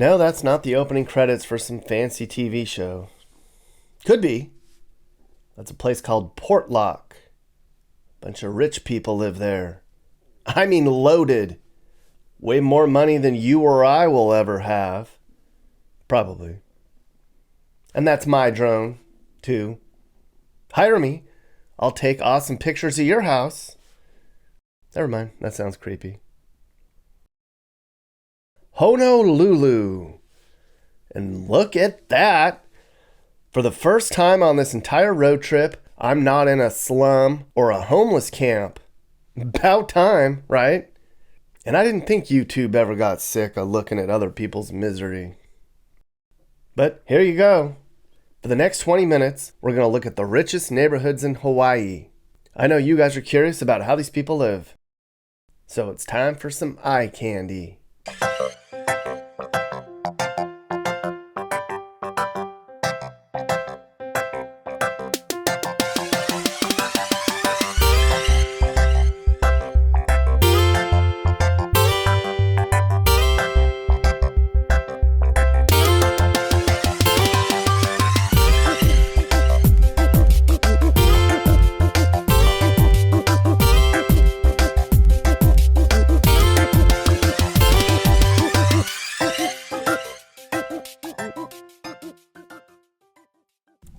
No, that's not the opening credits for some fancy TV show. Could be. That's a place called Portlock. Bunch of rich people live there. I mean loaded. Way more money than you or I will ever have. Probably. And that's my drone, too. Hire me. I'll take awesome pictures of your house. Never mind, that sounds creepy. Honolulu. And look at that. For the first time on this entire road trip, I'm not in a slum or a homeless camp. About time, right? And I didn't think YouTube ever got sick of looking at other people's misery. But here you go. For the next 20 minutes, we're going to look at the richest neighborhoods in Hawaii. I know you guys are curious about how these people live. So it's time for some eye candy.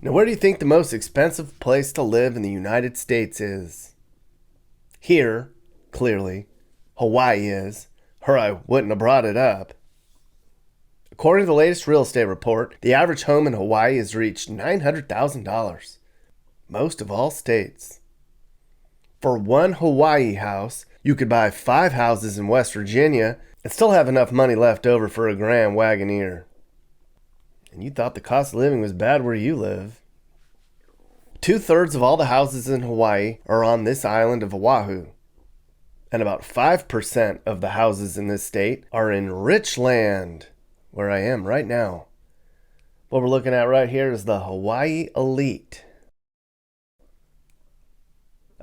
Now, where do you think the most expensive place to live in the United States is? Here, clearly, Hawaii is, or I wouldn't have brought it up. According to the latest real estate report, the average home in Hawaii has reached $900,000, most of all states. For one Hawaii house, you could buy 5 houses in West Virginia and still have enough money left over for a Grand Wagoneer. And you thought the cost of living was bad where you live. 2/3 of all the houses in Hawaii are on this island of Oahu. And about 5% of the houses in this state are in rich land, where I am right now. What we're looking at right here is the Hawaii elite.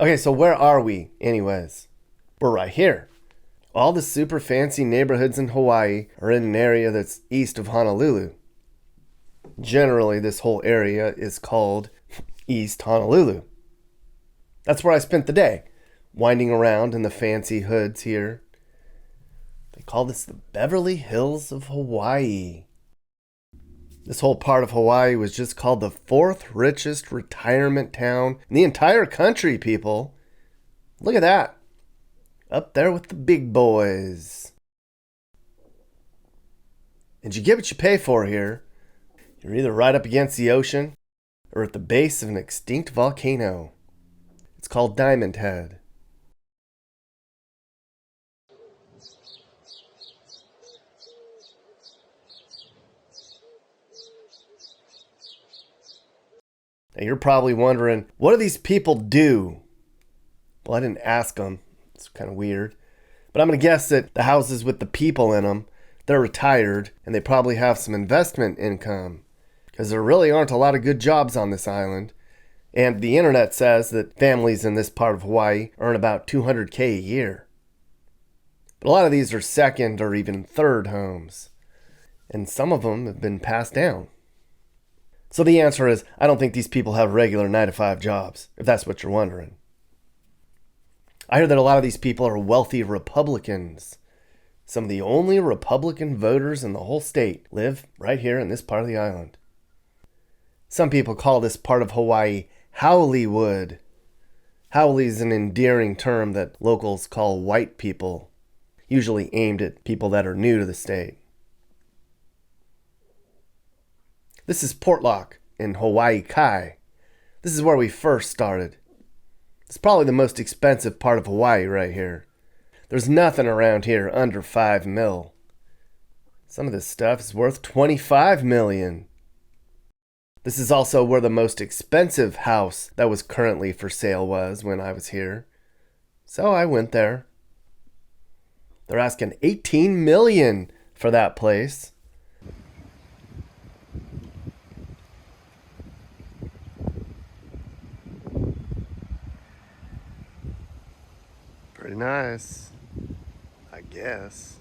Okay, so where are we anyways? We're right here. All the super fancy neighborhoods in Hawaii are in an area that's east of Honolulu. Generally, this whole area is called East Honolulu. That's where I spent the day, winding around in the fancy hoods here. They call this the Beverly Hills of Hawaii. This whole part of Hawaii was just called the 4th richest retirement town in the entire country, people. Look at that. Up there with the big boys. And you get what you pay for here. You're either right up against the ocean or at the base of an extinct volcano. It's called Diamond Head. Now you're probably wondering, what do these people do? Well, I didn't ask them. It's kind of weird. But I'm going to guess that the houses with the people in them, they're retired and they probably have some investment income. Because there really aren't a lot of good jobs on this island. And the internet says that families in this part of Hawaii earn about $200K a year. But a lot of these are second or even third homes. And some of them have been passed down. So the answer is, I don't think these people have regular 9-to-5 jobs, if that's what you're wondering. I hear that a lot of these people are wealthy Republicans. Some of the only Republican voters in the whole state live right here in this part of the island. Some people call this part of Hawaii Howleywood. Howley is an endearing term that locals call white people, usually aimed at people that are new to the state. This is Portlock in Hawaii Kai. This is where we first started. It's probably the most expensive part of Hawaii right here. There's nothing around here under $5 million. Some of this stuff is worth $25 million. This is also where the most expensive house that was currently for sale was when I was here. So I went there. They're asking $18 million for that place. Pretty nice, I guess.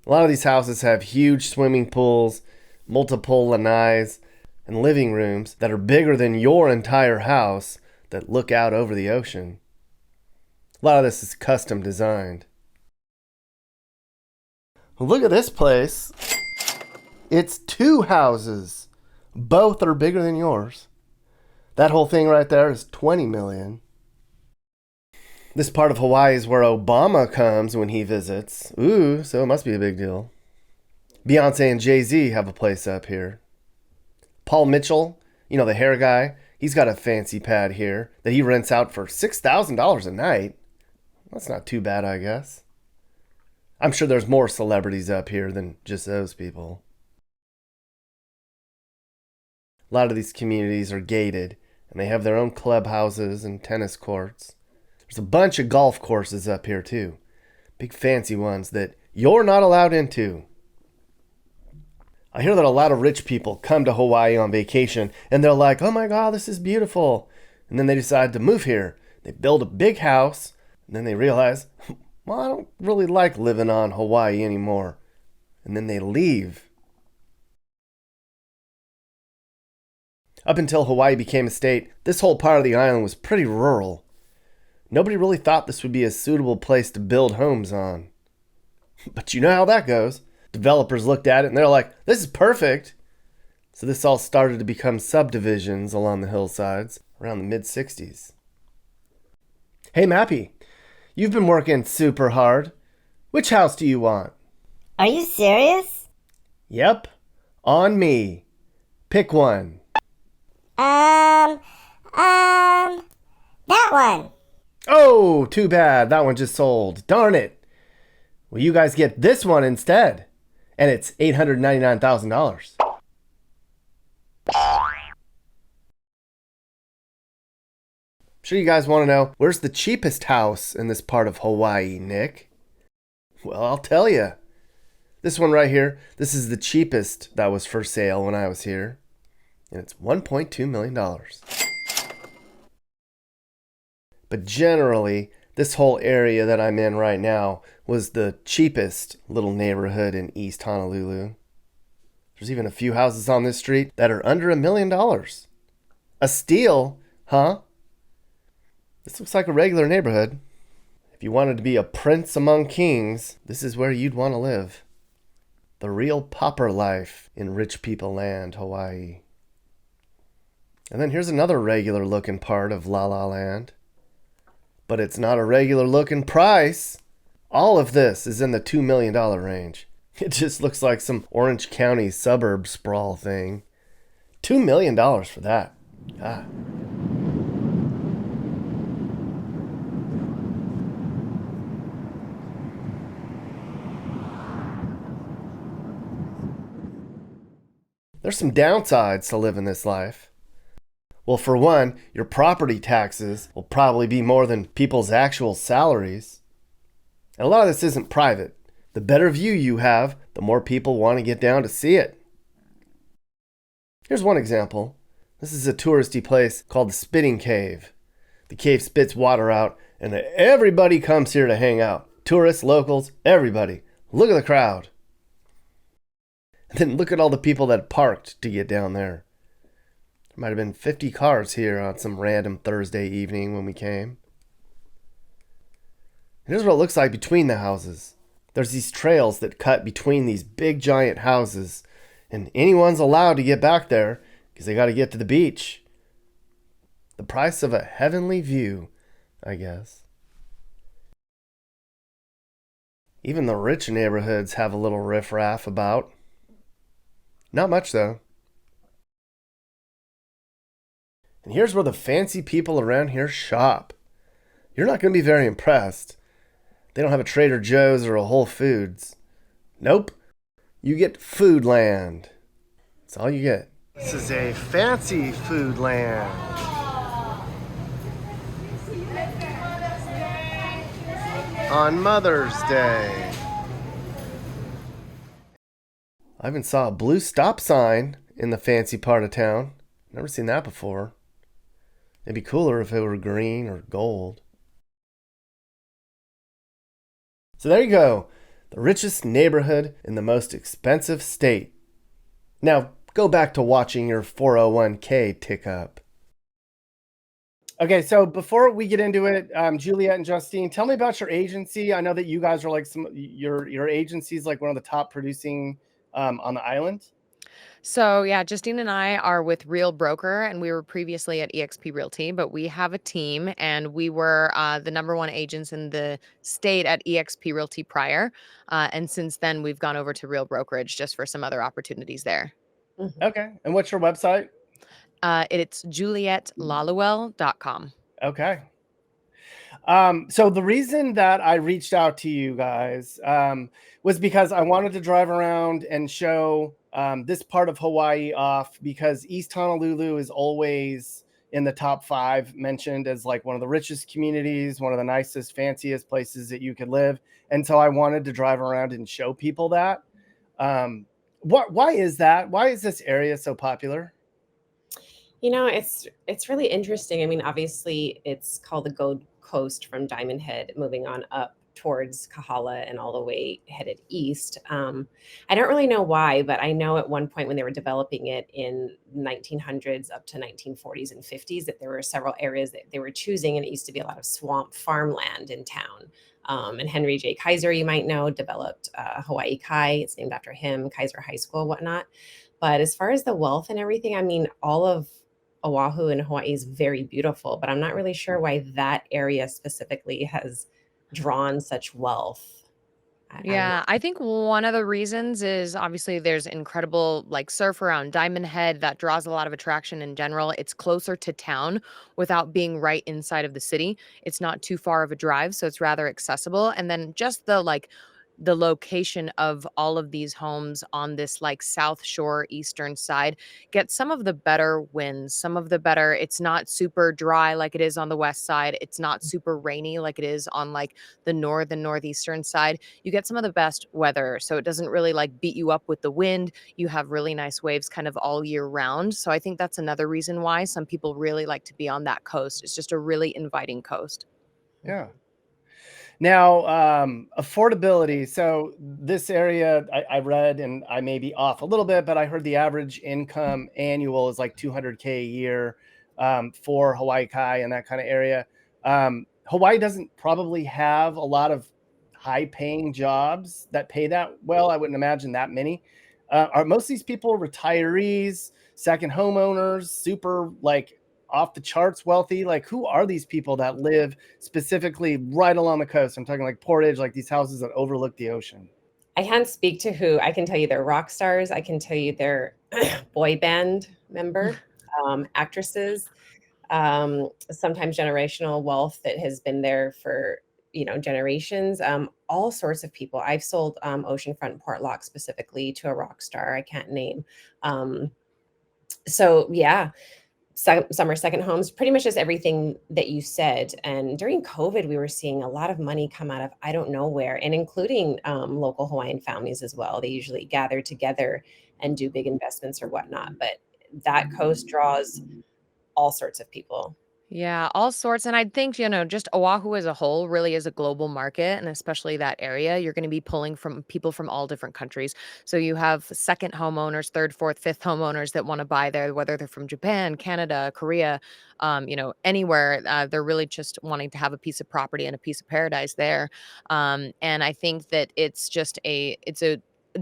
A lot of these houses have huge swimming pools, multiple lanais, and living rooms that are bigger than your entire house that look out over the ocean. A lot of this is custom designed. Well, look at this place. It's 2 houses. Both are bigger than yours. That whole thing right there is $20 million. This part of Hawaii is where Obama comes when he visits. Ooh, so it must be a big deal. Beyonce and Jay-Z have a place up here. Paul Mitchell, you know, the hair guy, he's got a fancy pad here that he rents out for $6,000 a night. That's not too bad, I guess. I'm sure there's more celebrities up here than just those people. A lot of these communities are gated, and they have their own clubhouses and tennis courts. There's a bunch of golf courses up here too. Big fancy ones that you're not allowed into. I hear that a lot of rich people come to Hawaii on vacation and they're like, oh my God, this is beautiful. And then they decide to move here. They build a big house and then they realize, well, I don't really like living on Hawaii anymore. And then they leave. Up until Hawaii became a state, this whole part of the island was pretty rural. Nobody really thought this would be a suitable place to build homes on. But you know how that goes. Developers looked at it and they're like, this is perfect. So this all started to become subdivisions along the hillsides around the mid-60s. Hey Mappy, you've been working super hard. Which house do you want? Are you serious? Yep, on me. Pick one. That one. Oh, too bad. That one just sold. Darn it. Well, you guys get this one instead. And it's $899,000. Sure you guys want to know, where's the cheapest house in this part of Hawaii, Nick? Well, I'll tell you. This one right here, this is the cheapest that was for sale when I was here. And it's $1.2 million. But generally, this whole area that I'm in right now was the cheapest little neighborhood in East Honolulu. There's even a few houses on this street that are under $1 million. A steal, huh? This looks like a regular neighborhood. If you wanted to be a prince among kings, this is where you'd want to live. The real pauper life in rich people land, Hawaii. And then here's another regular looking part of La La Land. But it's not a regular looking price. All of this is in the $2 million range. It just looks like some Orange County suburb sprawl thing. $2 million for that. Ah. There's some downsides to living this life. Well, for one, your property taxes will probably be more than people's actual salaries. And a lot of this isn't private. The better view you have, the more people want to get down to see it. Here's one example. This is a touristy place called the Spitting Cave. The cave spits water out, and everybody comes here to hang out. Tourists, locals, everybody. Look at the crowd. And then look at all the people that parked to get down there. There might have been 50 cars here on some random Thursday evening when we came. Here's what it looks like between the houses. There's these trails that cut between these big giant houses, and anyone's allowed to get back there because they got to get to the beach. The price of a heavenly view, I guess. Even the rich neighborhoods have a little riffraff about. Not much though. And here's where the fancy people around here shop. You're not going to be very impressed. They don't have a Trader Joe's or a Whole Foods. Nope. You get Food Land. That's all you get. This is a fancy Food Land. On Mother's Day. I even saw a blue stop sign in the fancy part of town. Never seen that before. It'd be cooler if it were green or gold. So there you go. the richest neighborhood in the most expensive state. Now, go back to watching your 401k tick up. Okay, so before we get into it, Juliet and Justine, tell me about your agency. I know that you guys are like your agency is like one of the top producing on the island. So yeah, Justine and I are with Real Broker, and we were previously at EXP Realty, but we have a team, and we were the number one agents in the state at EXP Realty prior, and since then we've gone over to Real Brokerage just for some other opportunities there. Mhm. Okay, and what's your website? It's JulietLaluel.com. Okay. So the reason that I reached out to you guys was because I wanted to drive around and show this part of Hawaii off, because East Honolulu is always in the top 5 mentioned as like one of the richest communities, one of the nicest, fanciest places that you could live. And so I wanted to drive around and show people that. Why is that? Why is this area so popular? It's really interesting. I mean, obviously, it's called the Gold Coast from Diamond Head, moving on up towards Kahala and all the way headed east. I don't really know why, but I know at one point when they were developing it in 1900s up to 1940s and 50s that there were several areas that they were choosing, and it used to be a lot of swamp farmland in town. And Henry J. Kaiser, you might know, developed Hawaii Kai. It's named after him, Kaiser High School, whatnot. But as far as the wealth and everything, I mean, all of Oahu and Hawaii is very beautiful, but I'm not really sure why that area specifically has drawn such wealth. I'm not. Yeah, I think one of the reasons is obviously there's incredible like surf around Diamond Head that draws a lot of attraction in general. It's closer to town without being right inside of the city. It's not too far of a drive, so it's rather accessible. And then just the location of all of these homes on this like South Shore eastern side get some of the better winds, some of the better. It's not super dry like it is on the west side. It's not super rainy like it is on like the north and northeastern side. You get some of the best weather. So it doesn't really like beat you up with the wind. You have really nice waves kind of all year round. So I think that's another reason why some people really like to be on that coast. It's just a really inviting coast. Yeah. Now, affordability. So this area, I read, and I may be off a little bit, but I heard the average income annual is like 200K a year for Hawaii Kai and that kind of area. Hawaii doesn't probably have a lot of high-paying jobs that pay that well. I wouldn't imagine that many. Are most of these people retirees, second homeowners, super like off the charts wealthy? Like, who are these people that live specifically right along the coast? I'm talking like Portage, like these houses that overlook the ocean. I can't speak to who. I can tell you they're rock stars. I can tell you they're boy band member, actresses, sometimes generational wealth that has been there for generations. All sorts of people. I've sold oceanfront Portlock specifically to a rock star I can't name. Um, so yeah, summer second homes, pretty much just everything that you said. And during COVID, we were seeing a lot of money come out of I don't know where, and including local Hawaiian families as well. They usually gather together and do big investments or whatnot. But that coast draws all sorts of people. Yeah, all sorts. And I think, just Oahu as a whole really is a global market. And especially that area, you're going to be pulling from people from all different countries. So you have second homeowners, third, fourth, fifth homeowners that want to buy there, whether they're from Japan, Canada, Korea, anywhere. They're really just wanting to have a piece of property and a piece of paradise there. And I think that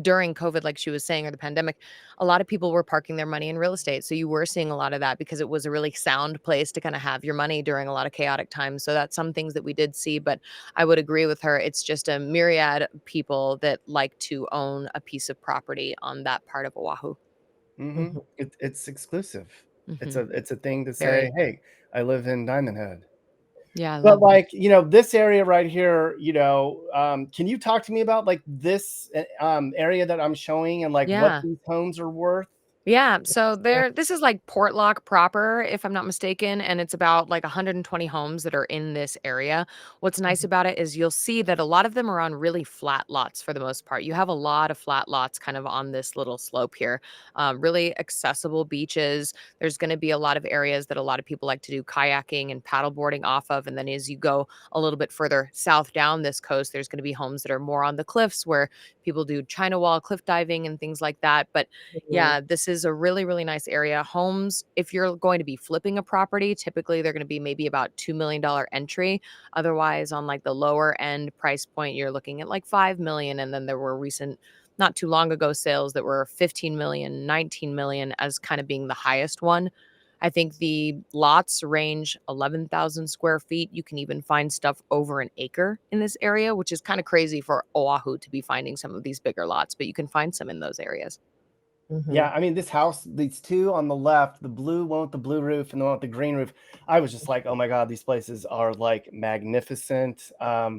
during COVID, like she was saying, or the pandemic, a lot of people were parking their money in real estate. So you were seeing a lot of that because it was a really sound place to kind of have your money during a lot of chaotic times. So that's some things that we did see. But I would agree with her. It's just a myriad of people that like to own a piece of property on that part of Oahu. Mhm. It's exclusive. It's Hmm. a thing to say, Very. hey, I live in Diamond Head. Yeah, I But love that. like, this area right here, can you talk to me about like this area that I'm showing and like what Yeah. these homes are worth? Yeah, so this is like Portlock proper, if I'm not mistaken, and it's about like 120 homes that are in this area. What's nice Mhm. about it is you'll see that a lot of them are on really flat lots for the most part. You have a lot of flat lots kind of on this little slope here. Really accessible beaches. There's going to be a lot of areas that a lot of people like to do kayaking and paddleboarding off of. And then as you go a little bit further south down this coast, there's going to be homes that are more on the cliffs where people do China wall cliff diving and things like that. But Mhm. yeah, this is a really, really nice area. Homes, if you're going to be flipping a property, typically they're going to be maybe about $2 million entry. Otherwise, on like the lower end price point, you're looking at like 5 million. And then there were recent, not too long ago, sales that were 15 million, 19 million as kind of being the highest one. I think the lots range 11,000 square feet. You can even find stuff over an acre in this area, which is kind of crazy for Oahu to be finding some of these bigger lots, but you can find some in those areas. Yeah, Mhm. I mean, this house, these two on the left, the blue one with the blue roof and the one with the green roof, I was just like, oh my God, these places are like magnificent. Yeah.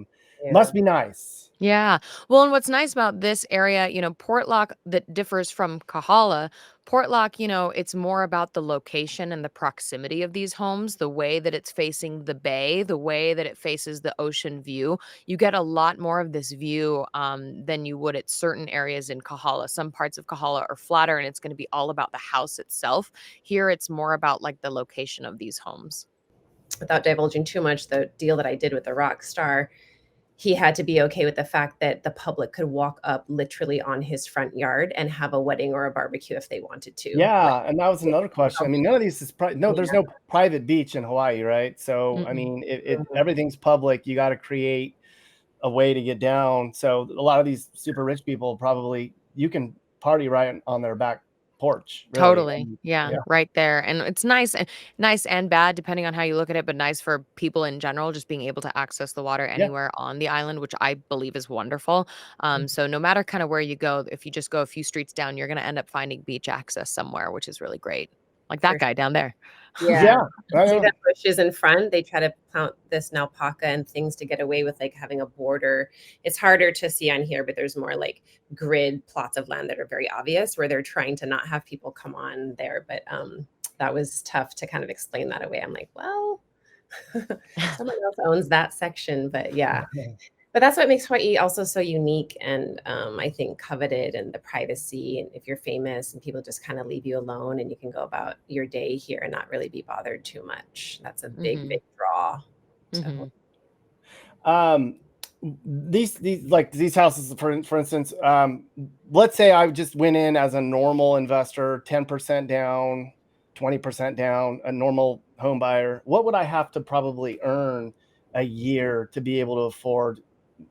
Must be nice. Yeah. Well, and what's nice about this area, Portlock that differs from Kahala, Portlock, it's more about the location and the proximity of these homes, the way that it's facing the bay, the way that it faces the ocean view. You get a lot more of this view than you would at certain areas in Kahala. Some parts of Kahala are flatter and it's going to be all about the house itself. Here, it's more about like the location of these homes. Without divulging too much, the deal that I did with the rock star, he had to be okay with the fact that the public could walk up literally on his front yard and have a wedding or a barbecue if they wanted to. Like, Yeah, and that was another question. I mean, none of these is no, there's yeah. no private beach in Hawaii, right? So, I Mm-mm. mean, it Mhm. everything's public. You got to create a way to get down. So, a lot of these super rich people probably you can party right on their back porch, really. I Totally. mean, Yeah, yeah, right there. And it's nice and bad depending on how you look at it, but nice for people in general just being able to access the water yeah, anywhere on the island, which I believe is wonderful. So no matter kind of where you go, if you just go a few streets down, you're going to end up finding beach access somewhere, which is really great. Like that For guy down there. Yeah. yeah. I See know. the bushes in front? They try to plant this naupaka and things to get away with, like, having a border. It's harder to see on here, but there's more, like, grid plots of land that are very obvious where they're trying to not have people come on there, but, that was tough to kind of explain that away. I'm like, "Well, someone else owns that section," but yeah. But that's what makes Hawaii also so unique and, I think coveted, and the privacy, and if you're famous and people just kinda leave you alone and you can go about your day here and not really be bothered too much. That's a big, Mhm. big draw to Hawaii. Mhm. Um, these like these houses, for instance, let's say I just went in as a normal investor, 10% down, 20% down, a normal home buyer. What would I have to probably earn a year to be able to afford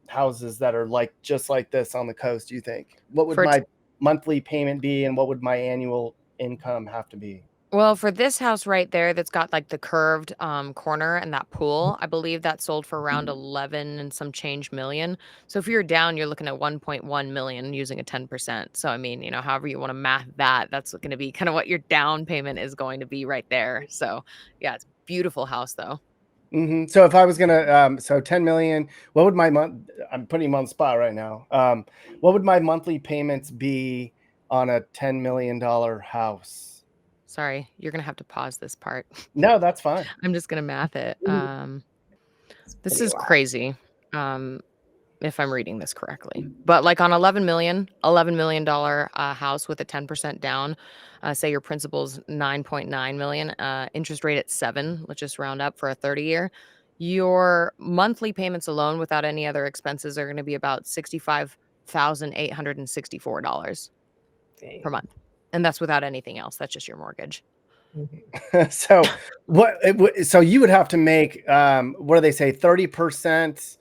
houses that are like just like this on the coast, do you think? What would For my monthly payment be and what would my annual income have to be? Well, for this house right there that's got, like, the curved, corner and that pool, I believe that sold for around 11 and some change million. So if you're down, you're looking at 1.1 million using a 10%. So, I mean, however you wanna math that, that's gonna be kinda what your down payment is going to be right there. So, yeah, it's a beautiful house, though. So if I was gonna, so 10 million, what would my month? I'm putting him on the spot right now. What would my monthly payments be on a $10 million house? Sorry, you're gonna have to pause this part. No, that's fine. I'm just gonna math it. Mhm. It's This pretty is wild. crazy. If I'm reading this correctly. But like on 11 million dollar house with a 10% down, say your principal's 9.9 million, interest rate at 7, let's just round up for a 30-year. Your monthly payments alone without any other expenses are going to be about $65,864 per Dang. month. And that's without anything else. That's just your mortgage. Mhm. So so you would have to make, what do they say, 30%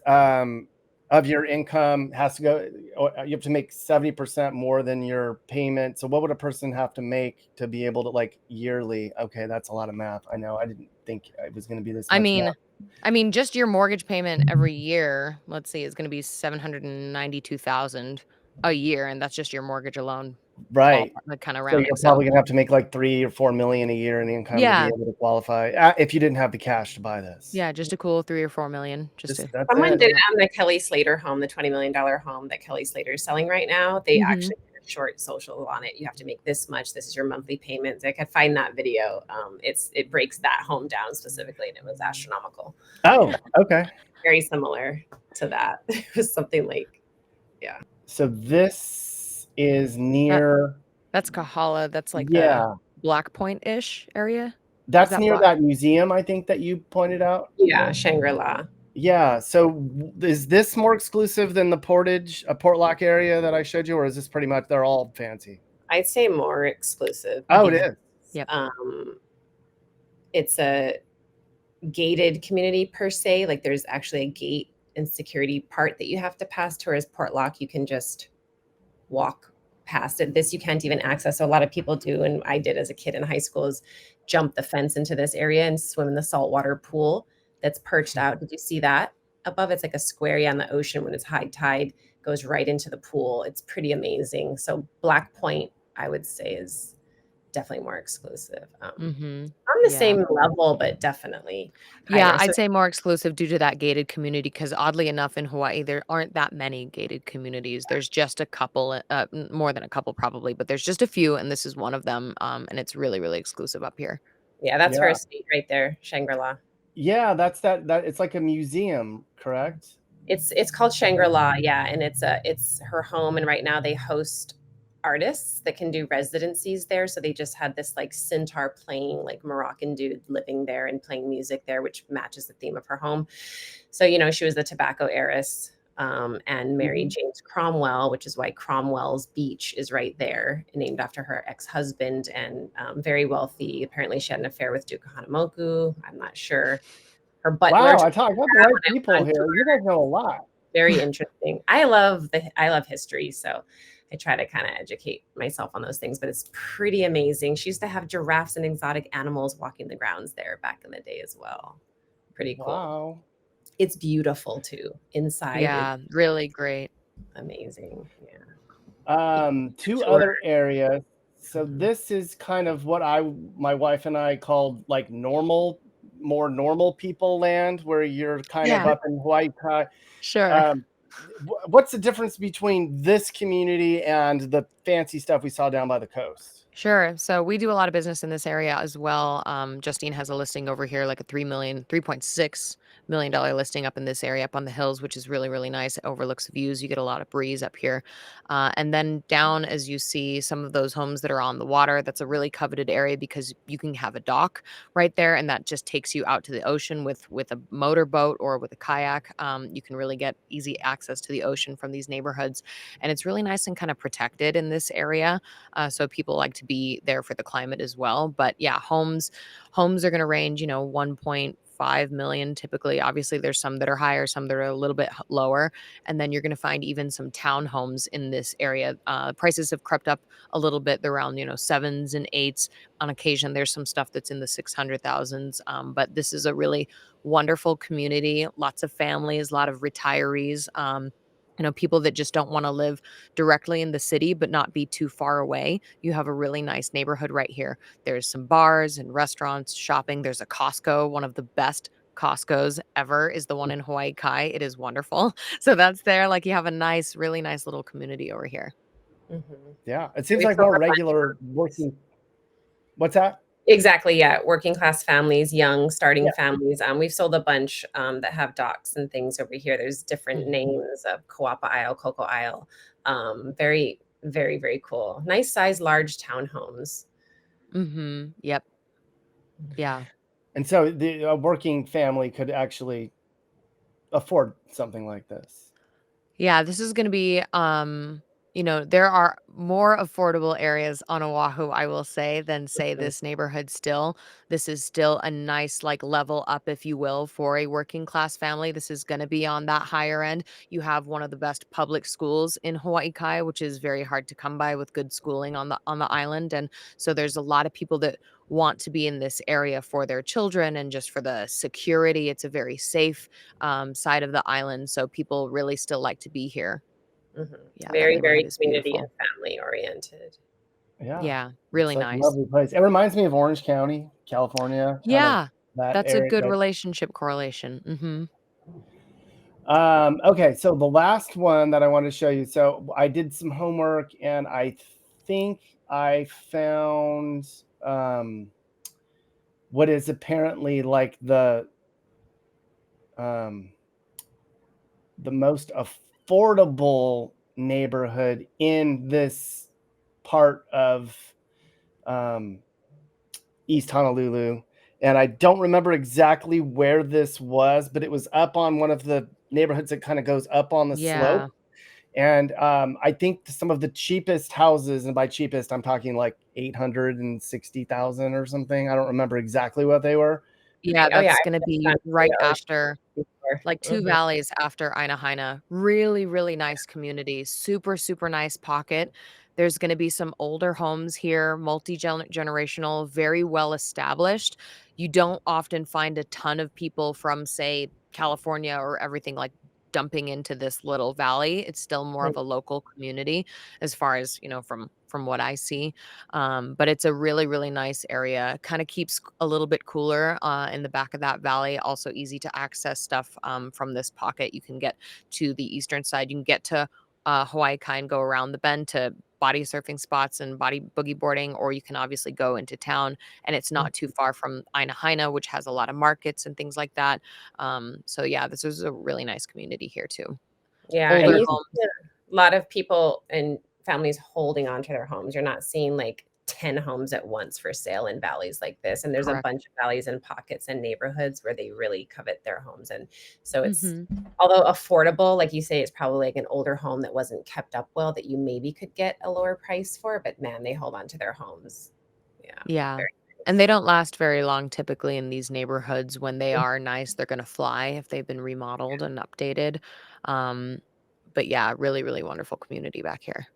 um, of your income has to go, or you have to make 70% more than your payment. So what would a person have to make to be able to, like, yearly? Okay, that's a lot of math. I know. I didn't think it was going to be this I much math. mean I mean, just your mortgage payment every year, let's see, is gonna be 792,000 a year, and that's just your mortgage alone, ballpark, Right. like, kinda So rounding, you're so probably gonna have to make like 3 or 4 million a year in income to be yeah, able to qualify, if you didn't have the cash to buy this. yeah, just a cool 3 or 4 million just Just to that's Someone it. did cover it that. on the Kelly Slater home, the $20 million home that Kelly Slater is selling right now. They Mhm. actually did short social on it. You have to make this much. This is your monthly payments. I could find that video. It breaks that home down specifically, and it was astronomical. Oh, okay. Very similar to that. It was something like, yeah. So this is near. That's Kahala. That's like Yeah, the Black Point-ish area. that's that near Black- that museum, I think, that you pointed out. Yeah, Shangri-La. Yeah. So is this more exclusive than the Portlock area that I showed you, or is this pretty much they're all fancy? I'd say more exclusive. Oh, it is. Yep. It's a gated community per se. Like there's actually a gate and security part that you have to pass, whereas Portlock, you can just walk past it. This you can't even access. So a lot of people do, and I did as a kid in high school, is jump the fence into this area and swim in the saltwater pool that's perched out. Did you see that above? It's like a square on the ocean when it's high tide, goes right into the pool. It's pretty amazing. So Black Point, I would say, is definitely more exclusive. On the same level, but definitely Yeah, higher. I'd say more exclusive due to that gated community, because oddly enough, in Hawaii, there aren't that many gated communities. There's just a couple, more than a couple probably, but there's just a few, and this is one of them. And it's really, really exclusive up here. Yeah, that's her estate right there, Shangri-La. Yeah, that's that it's like a museum, correct? It's called Shangri-La, yeah, and it's her home, and right now they host artists that can do residencies there. So they just had this like sitar playing, like Moroccan dude living there and playing music there, which matches the theme of her home. So, she was the tobacco heiress, and married James Cromwell, which is why Cromwell's Beach is right there, named after her ex-husband, and very wealthy. Apparently she had an affair with Duke Hanamoku. I'm not sure. Her butler. Wow, I got the right people here. You guys know a lot. Very interesting. I love history, so I try to kind of educate myself on those things, but it's pretty amazing. She used to have giraffes and exotic animals walking the grounds there back in the day as well. Pretty cool. Wow. It's beautiful too. Inside. Yeah, really great. Amazing. Yeah. Two other areas. So this is kind of what my wife and I called like more normal people land, where you're kind of up in Hawaii. Sure. What's the difference between this community and the fancy stuff we saw down by the coast? Sure. So we do a lot of business in this area as well. Justine has a listing over here, like a $3.6 million listing up in this area, up on the hills, which is really, really nice. It overlooks views. You get a lot of breeze up here. And then down, as you see some of those homes that are on the water, that's a really coveted area because you can have a dock right there, and that just takes you out to the ocean with a motorboat or with a kayak. You can really get easy access to the ocean from these neighborhoods, and it's really nice and kind of protected in this area. So people like to be there for the climate as well. But yeah, homes are going to range, 1.5 million typically. Obviously there's some that are higher, some that are a little bit lower, and then you're going to find even some townhomes in this area. Prices have crept up a little bit. They're around 7s and 8s. On occasion there's some stuff that's in the 600,000s, but this is a really wonderful community. Lots of families, a lot of retirees, people that just don't want to live directly in the city but not be too far away. You have a really nice neighborhood right here. There's some bars and restaurants, shopping. There's a Costco. One of the best Costco's ever is the one in Hawaii Kai. It is wonderful. So that's there. Like, you have a really nice little community over here. Mm-hmm. Yeah, it seems like more regular working. What's that? Exactly. Yeah. Working class families, young starting families. We've sold a bunch that have docks and things over here. There's different names of Kawapa Isle, Coco Isle. Very, very, very cool. Nice size, large townhomes. Yep. Yeah. And so a working family could actually afford something like this. Yeah, this is going to be, there are more affordable areas on Oahu, I will say, than say this neighborhood still. This is still a nice level up, if you will, for a working class family. This is going to be on that higher end. You have one of the best public schools in Hawaii Kai, which is very hard to come by with good schooling on the island. And so there's a lot of people that want to be in this area for their children and just for the security. It's a very safe side of the island. So people really still like to be here. Mm-hmm. Yeah, very, very community and family oriented. Yeah, really nice. Lovely place. It reminds me of Orange County, California. Yeah, that's a good relationship correlation. Okay, so the last one that I want to show you. So I did some homework and I think I found what is apparently like um, the most affordable neighborhood in this part of um, East Honolulu. And I don't remember exactly where this was, but it was up on one of the neighborhoods that kind of goes up on the slope. Yeah. And I think some of the cheapest houses, and by cheapest, I'm talking like 860,000 or something. I don't remember exactly what they were. Yeah, Oh, yeah, that's I've gonna just be gone to right the after before. like 2 Mhm. valleys after Ainahaina. Really, really nice community. Super, super nice pocket. There's gonna be some older homes here, generational, very well established. You don't often find a ton of people from, say, California or everything, like, dumping into this little valley. It's still more of a local community as far as, from what I see. But it's a really, really nice area. Kind of keeps a little bit cooler in the back of that valley. Also easy to access stuff from this pocket. You can get to the eastern side. You can get to Hawaii Kai and go around the bend to body surfing spots and body boogie boarding, or you can obviously go into town, and it's not too far from Aina Haina, which has a lot of markets and things like that. So yeah, this is a really nice community here too. Yeah, and Older you homes. see a lot of people and families holding on to their homes. You're not seeing like 10 homes at once for sale in valleys like this. And there's a Correct. bunch of valleys and pockets and neighborhoods where they really covet their homes. And so it's, Hmm. although affordable, like you say, it's probably like an older home that wasn't kept up well that you maybe could get a lower price for, but man, they hold on to their homes. Yeah, Yeah. very And nice. they don't last very long typically in these neighborhoods. When they are nice, they're gonna fly if they've been remodeled and updated. Um, but yeah, really, really wonderful community back here.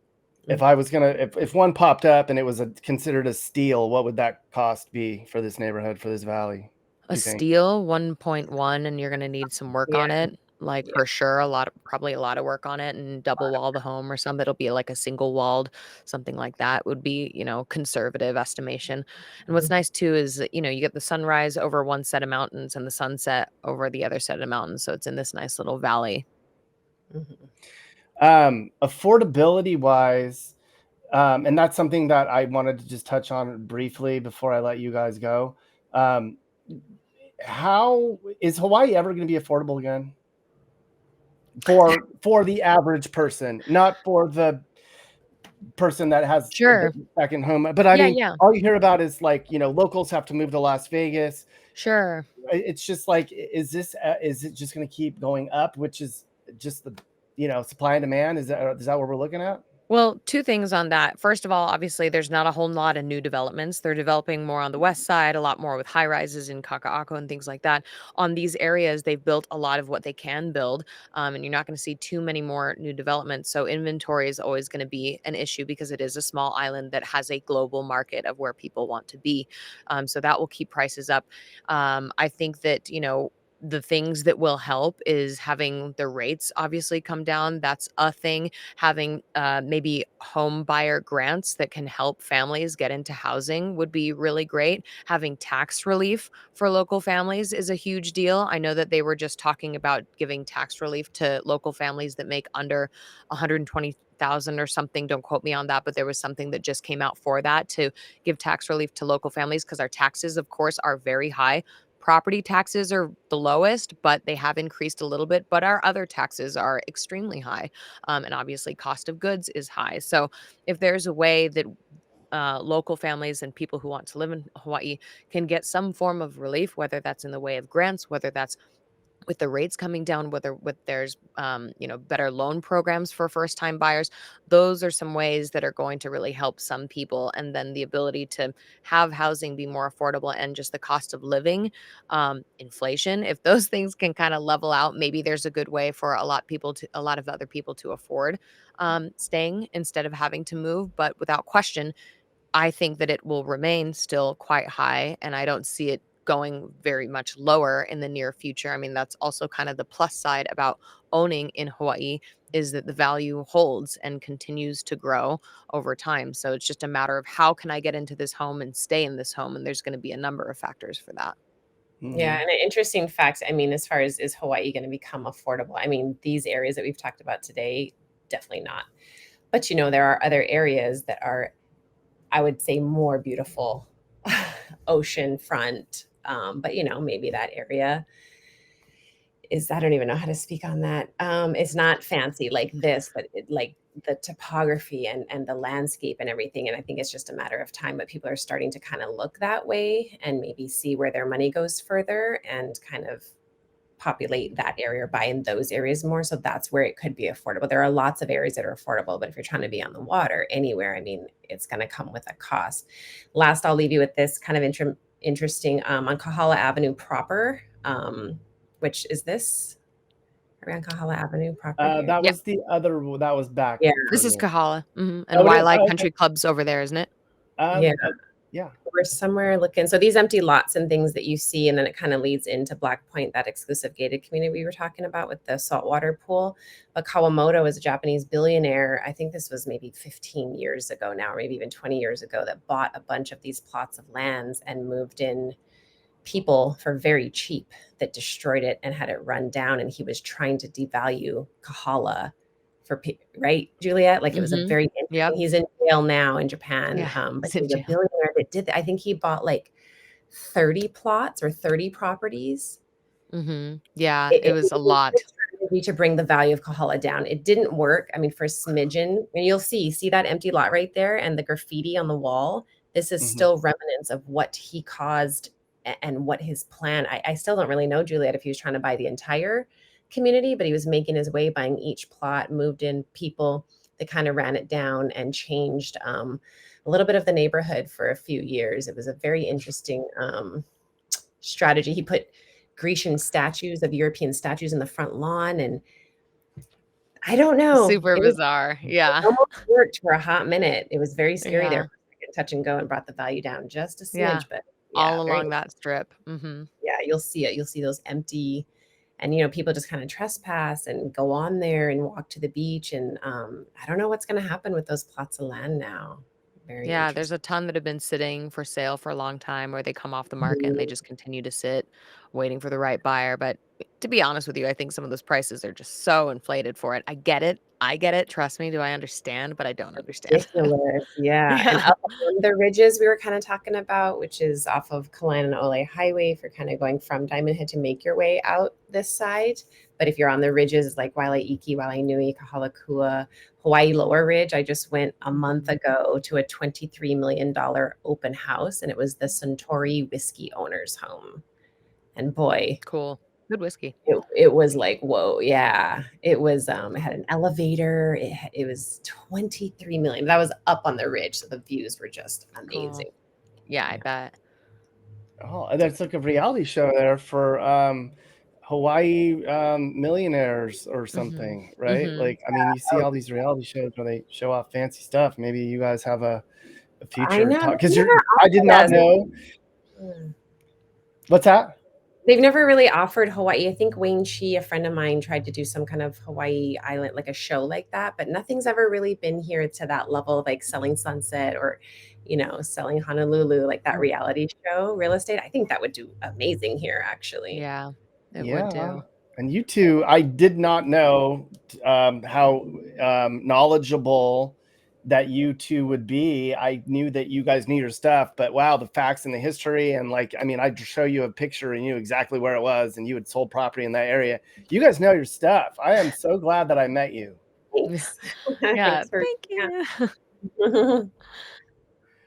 If I was gonna, if one popped up and it was considered a steal, what would that cost be for this neighborhood, for this valley? A Do you think? steel 1.1, and you're gonna need some work Yeah, on it, like, yeah. for sure, probably a lot of work on it and double wall the home or some it'll be like a single walled, something like that would be, conservative estimation. And what's nice too is that, you get the sunrise over one set of mountains and the sunset over the other set of mountains, so it's in this nice little valley. Mhm. Affordability wise, and that's something that I wanted to just touch on briefly before I let you guys go. Um, how is Hawaii ever going to be affordable again for the average person, not for the person that has the Sure. second home? But I Yeah, mean, yeah. all you hear about is like, locals have to move to Las Vegas. Sure. It's just like, is it just going to keep going up, which is just the supply and demand? Is that what we're looking at? Well, 2 things on that. First of all, obviously, there's not a whole lot of new developments. They're developing more on the west side, a lot more with high rises in Kaka'ako and things like that. On these areas, they've built a lot of what they can build, and you're not going to see too many more new developments. So inventory is always going to be an issue because it is a small island that has a global market of where people want to be. So that will keep prices up. I think that, the things that will help is having the rates obviously come down. That's a thing. Having maybe home buyer grants that can help families get into housing would be really great. Having tax relief for local families is a huge deal. I know that they were just talking about giving tax relief to local families that make under 120,000 or something. Don't quote me on that, but there was something that just came out for that to give tax relief to local families because our taxes, of course, are very high. Property taxes are the lowest, but they have increased a little bit. But our other taxes are extremely high. And obviously, cost of goods is high. So, if there's a way that local families and people who want to live in Hawaii can get some form of relief, whether that's in the way of grants, whether that's with the rates coming down, whether with there's better loan programs for first time buyers, those are some ways that are going to really help some people. And then the ability to have housing be more affordable and just the cost of living, inflation, if those things can kind of level out, maybe there's a good way for a lot of other people to afford staying instead of having to move. But without question, I think that it will remain still quite high, and I don't see it going very much lower in the near future. I mean, that's also kind of the plus side about owning in Hawaii is that the value holds and continues to grow over time. So it's just a matter of how can I get into this home and stay in this home, and there's going to be a number of factors for that. Yeah, Mhm. and an interesting fact, I mean, as far as is Hawaii going to become affordable? I mean, these areas that we've talked about today, definitely not. But there are other areas that are, I would say, more beautiful, ocean front. But maybe that area is, I don't even know how to speak on that. It's not fancy like this, but like the topography and the landscape and everything. And I think it's just a matter of time, but people are starting to kind of look that way and maybe see where their money goes further and kind of populate that area or buy in those areas more. So that's where it could be affordable. There are lots of areas that are affordable, but if you're trying to be on the water anywhere, I mean, it's going to come with a cost. Last, I'll leave you with this kind of interesting on Kahala Avenue proper, which is this around Kahala Avenue proper here. That Yeah, was the other. That was back Yeah, this is further. Kahala, and Oh, it is. Waialae Oh, okay. Country Club's over there, isn't it? yeah. Yeah. We're somewhere looking. So these empty lots and things that you see, and then it kind of leads into Black Point, that exclusive gated community we were talking about with the saltwater pool. But Kawamoto is a Japanese billionaire. I think this was maybe 15 years ago now, or maybe even 20 years ago, that bought a bunch of these plots of lands and moved in people for very cheap that destroyed it and had it run down. And he was trying to devalue Kahala right, Juliet? Like it was a Mhm. very interesting. Yep. He's in jail now in Japan, Yeah, but he's he in was a jail. billionaire that did that. I think he bought like 30 plots or 30 properties. Yeah, it It was a was lot. his strategy to bring the value of Kahala down. It didn't work. I mean, for a smidgen, and you'll see that empty lot right there and the graffiti on the wall. This is Mhm. still remnants of what he caused and what his plan. I still don't really know, Juliet, if he was trying to buy the entire community, but he was making his way, buying each plot, moved in people that kind of ran it down and changed a little bit of the neighborhood for a few years. It was a very interesting strategy. He put Grecian statues of European statues in the front lawn, and I don't know. Super bizarre. It Yeah. almost worked for a hot minute. It was very scary there Yeah. for a second, touch and go, and brought the value down just a Yeah. smidge, but yeah, All very, along that strip. Mhm. yeah, you'll see it. You'll see those empty, and people just kind of trespass and go on there and walk to the beach, and I don't know what's going to happen with those plots of land now. Very Yeah, there's interesting. a ton that have been sitting for sale for a long time, or they come off the market and they Mhm. just continue to sit waiting for the right buyer. But to be honest with you, I think some of those prices are just so inflated for it. I get it. I get it. Trust me. Do I understand? But I don't understand. Ridiculous, yeah, and Yeah. up on the ridges we were kinda talking about, which is off of Kalaniʻole Highway for kinda going from Diamond Head to make your way out this side, but if you're on the ridges like Waialaiki, Waialainui, Kahalakua, Hawaii Lower Ridge, I just went a month Mhm. ago to a $23 million open house, and it was the Suntory whiskey owner's home, and boy, Cool. Good whiskey. it was like, whoa, yeah. It was, it had an elevator. It was 23 million. That was up on the ridge, so the views were just Cool. amazing. Yeah, I Yeah. bet. Oh, that's like a reality show there for Hawaii millionaires or Mhm. something, right? Mhm. Like, I mean, you see Oh, all these reality shows where they show off fancy stuff. Maybe you guys have a I future know. talk They've because never I did offered not us. know. Yeah. What's that? They've never really offered Hawaii. I think Wayne Chi, a friend of mine, tried to do some kind of Hawaii island, like a show like that, but nothing's ever really been here to that level, like selling Sunset or, selling Honolulu, like that reality show, real estate. I think that would do amazing here, actually. Yeah, it would Yeah. do. And you two, I did not know how knowledgeable that you two would be. I knew that you guys knew your stuff, but wow, the facts and the history. And like, I mean, I'd show you a picture and you knew exactly where it was and you had sold property in that area. You guys know your stuff. I am so glad that I met you. Thanks. Yeah, Thanks for, thank you. yeah.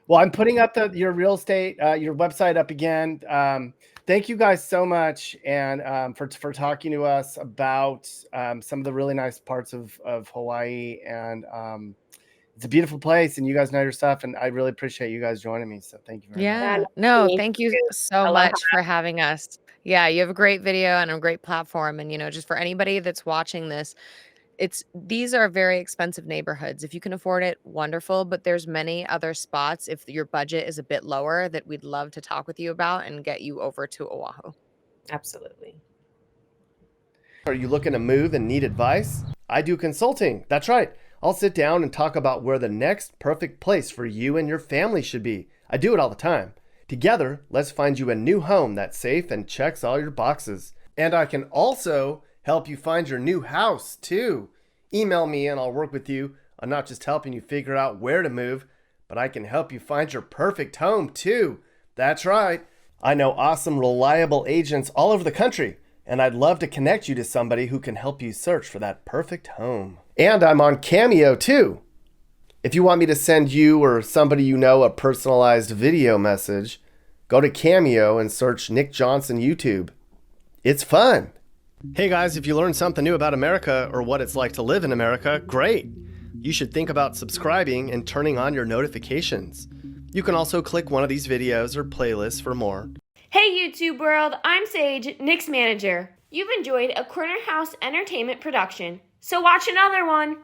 Well, I'm putting up your real estate, your website up again. Thank you guys so much, and for talking to us about some of the really nice parts of Hawaii. And it's a beautiful place, and you guys know your stuff. And I really appreciate you guys joining me. So thank you very much. Yeah, nice Yeah. to No, meet thank you you. so Aloha. much for having us. Yeah, you have a great video and a great platform. And, just for anybody that's watching this, these are very expensive neighborhoods. If you can afford it, wonderful. But there's many other spots if your budget is a bit lower that we'd love to talk with you about and get you over to Oahu. Absolutely. Are you looking to move and need advice? I do consulting. That's right. I'll sit down and talk about where the next perfect place for you and your family should be. I do it all the time. Together, let's find you a new home that's safe and checks all your boxes. And I can also help you find your new house, too. Email me and I'll work with you on not just helping you figure out where to move, but I can help you find your perfect home, too. That's right. I know awesome, reliable agents all over the country, and I'd love to connect you to somebody who can help you search for that perfect home. And I'm on Cameo, too. If you want me to send you or somebody you know a personalized video message, go to Cameo and search Nick Johnson YouTube. It's fun. Hey guys, if you learned something new about America or what it's like to live in America, great. You should think about subscribing and turning on your notifications. You can also click one of these videos or playlists for more. Hey YouTube world, I'm Sage, Nick's manager. You've enjoyed a Corner House Entertainment production, so watch another one.